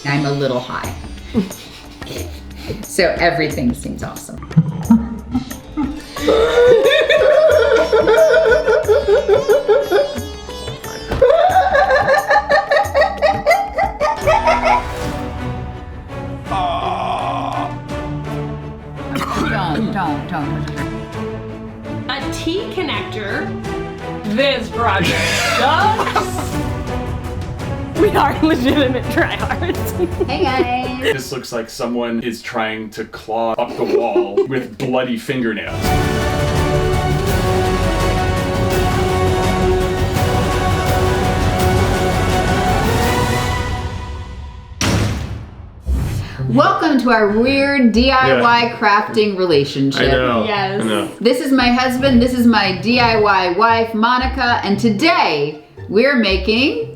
I'm a little high. So everything seems awesome. Don't. A T connector. This project sucks. We are legitimate tryhards. Hey guys. This looks like someone is trying to claw up the wall with bloody fingernails. Welcome to our weird DIY crafting relationship. I know. Yes. I know. This is my husband, this is my DIY wife, Monica, and today we're making...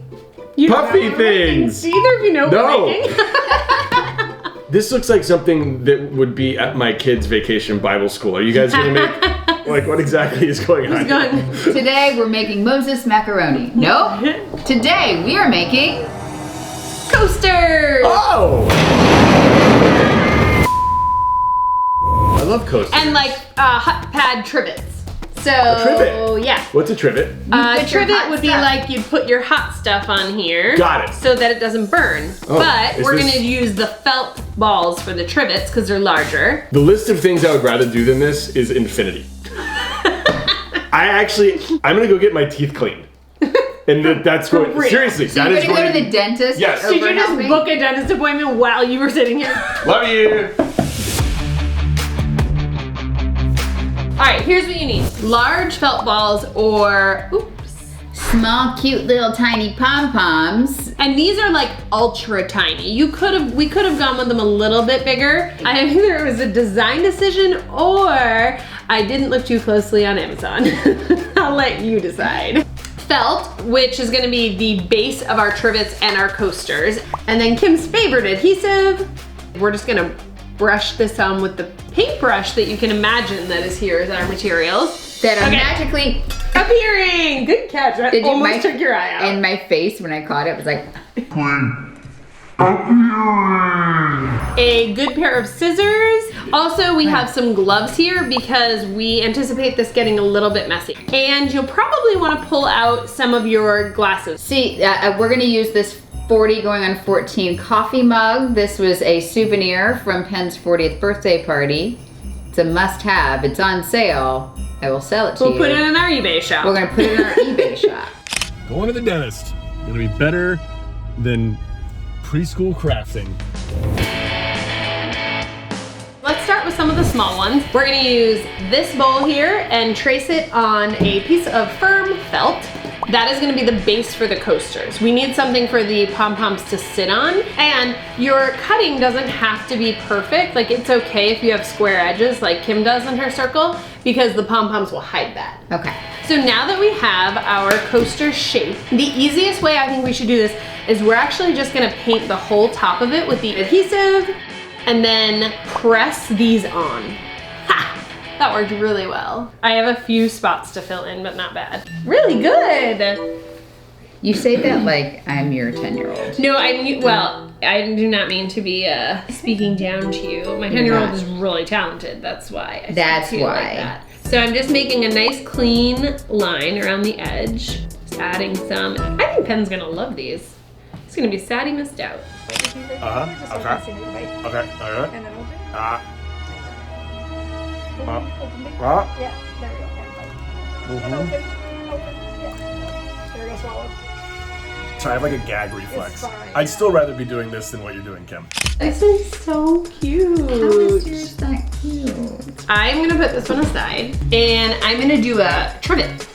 Puffy things! Do either of you know what No. we're making? This looks like something that would be at my kids' vacation Bible school. Are you guys gonna make, like, what exactly is going on? Today we're making Moses macaroni. Nope. Today we are making... Coasters! Oh! I love coasters. And like hot pad trivets. So, A trivet? yeah. What's a trivet? A put your trivet hot would be stuff. like you'd put your hot stuff on here. Got it. So that it doesn't burn. Oh, but is we're this- gonna use the felt balls for the trivets because they're larger. The list of things I would rather do than this is infinity. I'm gonna go get my teeth cleaned. And that's going, real. seriously, So that you're is gonna going go to the dentist? Yes. over Did you just helping? book a dentist appointment while you were sitting here? Love you! All right, here's what you need. Large felt balls or, Small, cute, little, tiny pom-poms. and these are like ultra tiny. We could have gone with them a little bit bigger. Either it was a design decision or I didn't look too closely on Amazon. I'll let you decide. Felt, which is gonna be the base of our trivets and our coasters. And then Kim's favorite adhesive. We're just gonna brush this on with the paintbrush that you can imagine that is here as our materials. That are Okay. magically Appearing! Good catch. That Did you- almost my- took your eye out. in my face when I caught it. It was like, A good pair of scissors. Also, we have some gloves here because we anticipate this getting a little bit messy. And you'll probably want to pull out some of your glasses. see, we're gonna use this 40 going on 14 coffee mug. This was a souvenir from Penn's 40th birthday party. It's a must-have. It's on sale. I will sell it to We'll you. put it in our eBay shop. We're gonna put it in our eBay shop. Going to the dentist. It'll be better than preschool crafting. Let's start with some of the small ones. We're gonna use this bowl here and trace it on a piece of firm felt. That is gonna be the base for the coasters. We need something for the pom-poms to sit on, and your cutting doesn't have to be perfect. Like, it's okay if you have square edges like Kim does in her circle, because the pom-poms will hide that. Okay. So now that we have our coaster shape, the easiest way I think we should do this is we're actually just gonna paint the whole top of it with the adhesive and then press these on. Ha! That worked really well. I have a few spots to fill in, but not bad. Really good. You say that like I'm your 10-year-old. No, I do not mean to be speaking down to you. My 10-year-old is really talented. That's why. I That's speak to you why. Like that. So I'm just making a nice clean line around the edge. Just adding some. I think Penn's gonna love these. It's gonna be sad he missed out. Okay. Okay. Alright. And then open. Ah. Open. Ah. Yeah, there we go. And open. Open. Yeah. There we go, swallowed. Sorry, I have like a gag reflex. It's fine. I'd still rather be doing this than what you're doing, Kim. This is so cute. How is yours that cute? I'm gonna put this one aside and I'm gonna do a trivet.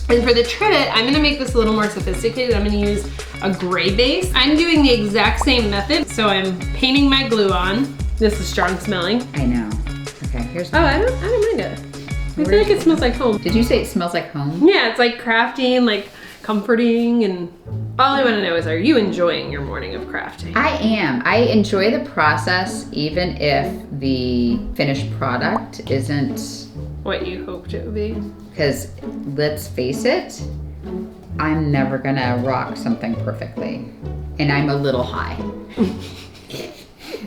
And for the trivet, I'm gonna make this a little more sophisticated. I'm gonna use a gray base. I'm doing the exact same method. So I'm painting my glue on. This is strong smelling. I know. Okay, here's Oh, I don't mind it. I feel like it smells like home. Did you say it smells like home? Yeah, it's like crafting, like comforting, and all I wanna know is, are you enjoying your morning of crafting? I am. I enjoy the process even if the finished product isn't, What you hoped it would be. because let's face it, I'm never gonna rock something perfectly. and I'm a little high.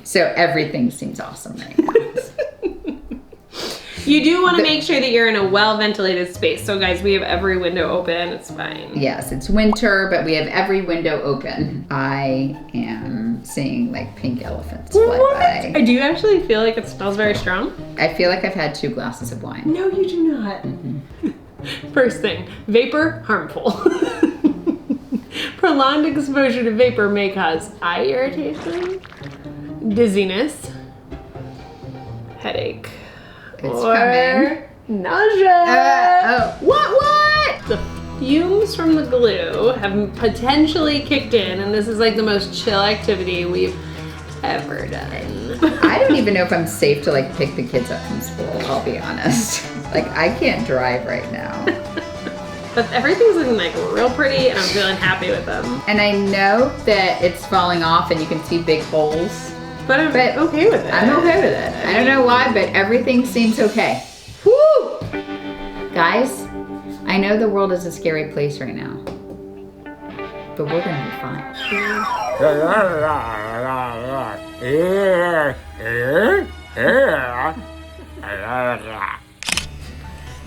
So everything seems awesome right now. You do want to make sure that you're in a well-ventilated space. So guys, we have every window open. It's fine. Yes, it's winter, but we have every window open. I am seeing like pink elephants fly by. Do you actually feel like it smells very strong? I feel like I've had 2 glasses of wine. No, you do not. First thing, vapor, harmful. Prolonged exposure to vapor may cause eye irritation, dizziness, headache, It's or coming. nausea. What? The fumes from the glue have potentially kicked in, and this is like the most chill activity we've ever done. I don't even know if I'm safe to like pick the kids up from school, I'll be honest. Like I can't drive right now. But everything's looking like real pretty, and I'm feeling happy with them. And I know that it's falling off and you can see big holes. But I'm okay with it. I'm okay with it. I don't know why, but everything seems okay. Woo! Guys, I know the world is a scary place right now. But we're gonna be fine.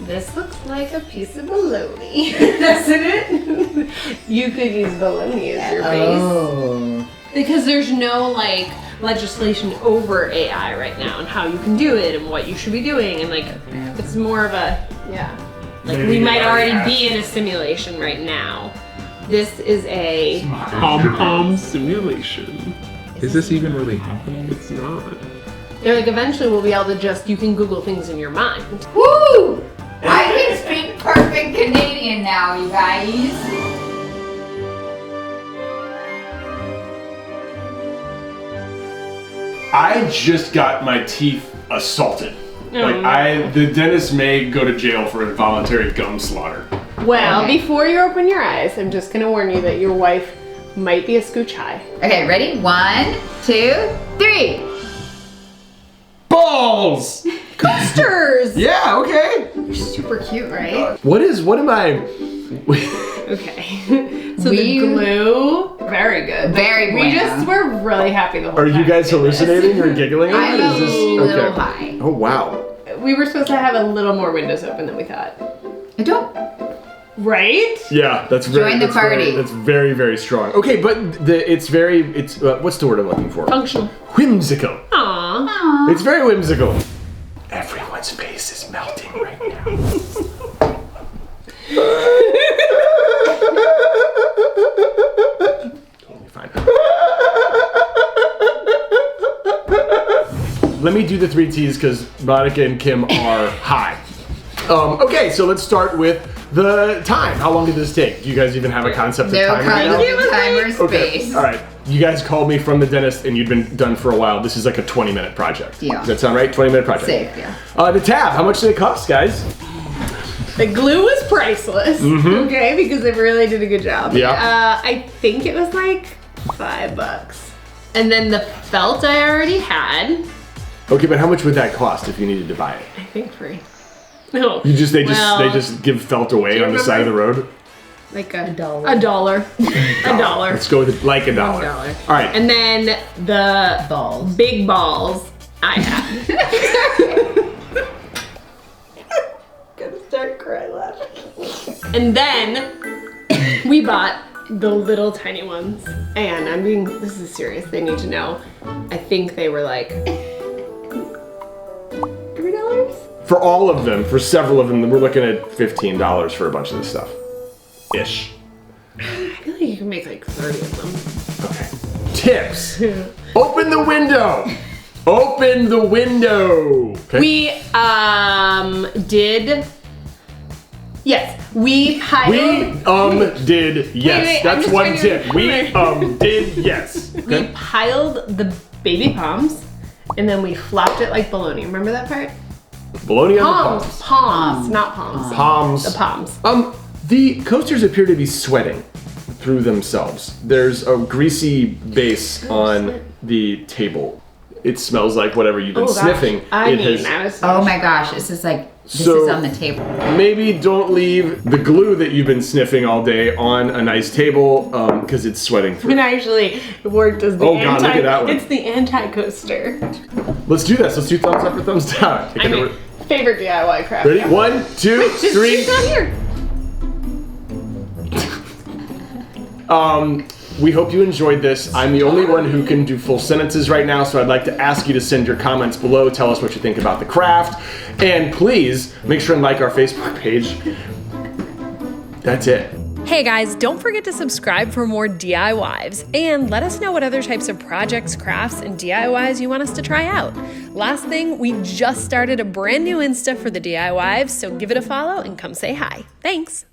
This looks like a piece of bologna, doesn't it? You could use bologna as your base. Oh. Because there's no like legislation over AI right now and how you can do it and what you should be doing, and like it's more of a like Maybe we they might already already have. be in a simulation right now. This is a Pom-Pom simulation. Is this even really happening? It's not. they're like eventually we'll be able to just you can Google things in your mind. Woo! I can speak perfect Canadian now, you guys. I just got my teeth assaulted. The dentist may go to jail for involuntary gum slaughter. Well, Okay. before you open your eyes, I'm just gonna warn you that your wife might be a scooch high. Okay, ready? 1, 2, 3. Balls! Busters! Yeah, okay. You're super cute, right? What am I? Okay. So the We- glue, very good. Very We bueno. just were really happy the whole Are time. you guys hallucinating or giggling? I'm a Is this little okay? high. Oh wow. We were supposed to have a little more windows open than we thought. I don't. Right? Yeah, that's very. Join the that's very- party. That's very, very strong. Okay, but it's what's the word I'm looking for? Functional. Whimsical. Aww. It's very whimsical. Everyone's face is melting right now. Totally fine. Let me do the 3 T's because Monica and Kim are high. Okay, so let's start with the time. How long did this take? Do you guys even have a concept of No time right now? concept of time or Okay, space. all right. You guys called me from the dentist and you'd been done for a while. This is like a 20-minute project. Yeah. Does that sound right? 20-minute project. Safe, yeah. The tab, how much did it cost, guys? The glue was priceless. Okay, because it really did a good job. Yeah. I think it was like $5. And then the felt I already had. Okay, but how much would that cost if you needed to buy it? I think free. No. They Well, just give felt away you on the side of the road. like a dollar. A dollar. A dollar. Let's go with like $1. $1. All right. And then the Balls. big balls I had. Gonna start crying laughing. And then we bought the little tiny ones. And this is serious, they need to know. I think they were like $3? For all of them, for several of them, we're looking at $15 for a bunch of this stuff. Ish. I feel like you can make like 30 of them. Okay. Tips. Open the window. Open the window. Okay. We did. Yes, we piled. Did yes. wait, I'm That's just one trying to tip. We remember. did yes. We Okay. piled the baby poms, and then we flopped it like bologna. Remember that part? Bologna on the Palms, palms. not palms. Palms. The palms. The coasters appear to be sweating through themselves. There's a greasy base on the table. It smells like whatever you've been sniffing. I it mean, has. I was. Oh my gosh, this is like This is on the table. Maybe don't leave the glue that you've been sniffing all day on a nice table because it's sweating through. It actually worked as the Oh, God, look at that one. It's the anti-coaster. Let's do this. Let's do thumbs up or thumbs down. Take I it mean, over. favorite DIY craft. Ready? 1, 2, 3. She's not here. We hope you enjoyed this. I'm the only one who can do full sentences right now, so I'd like to ask you to send your comments below. Tell us what you think about the craft. And please make sure and like our Facebook page. That's it. Hey guys, don't forget to subscribe for more D.I.Wives and let us know what other types of projects, crafts, and DIYs you want us to try out. Last thing, we just started a brand new Insta for the D.I.Wives, so give it a follow and come say hi. Thanks!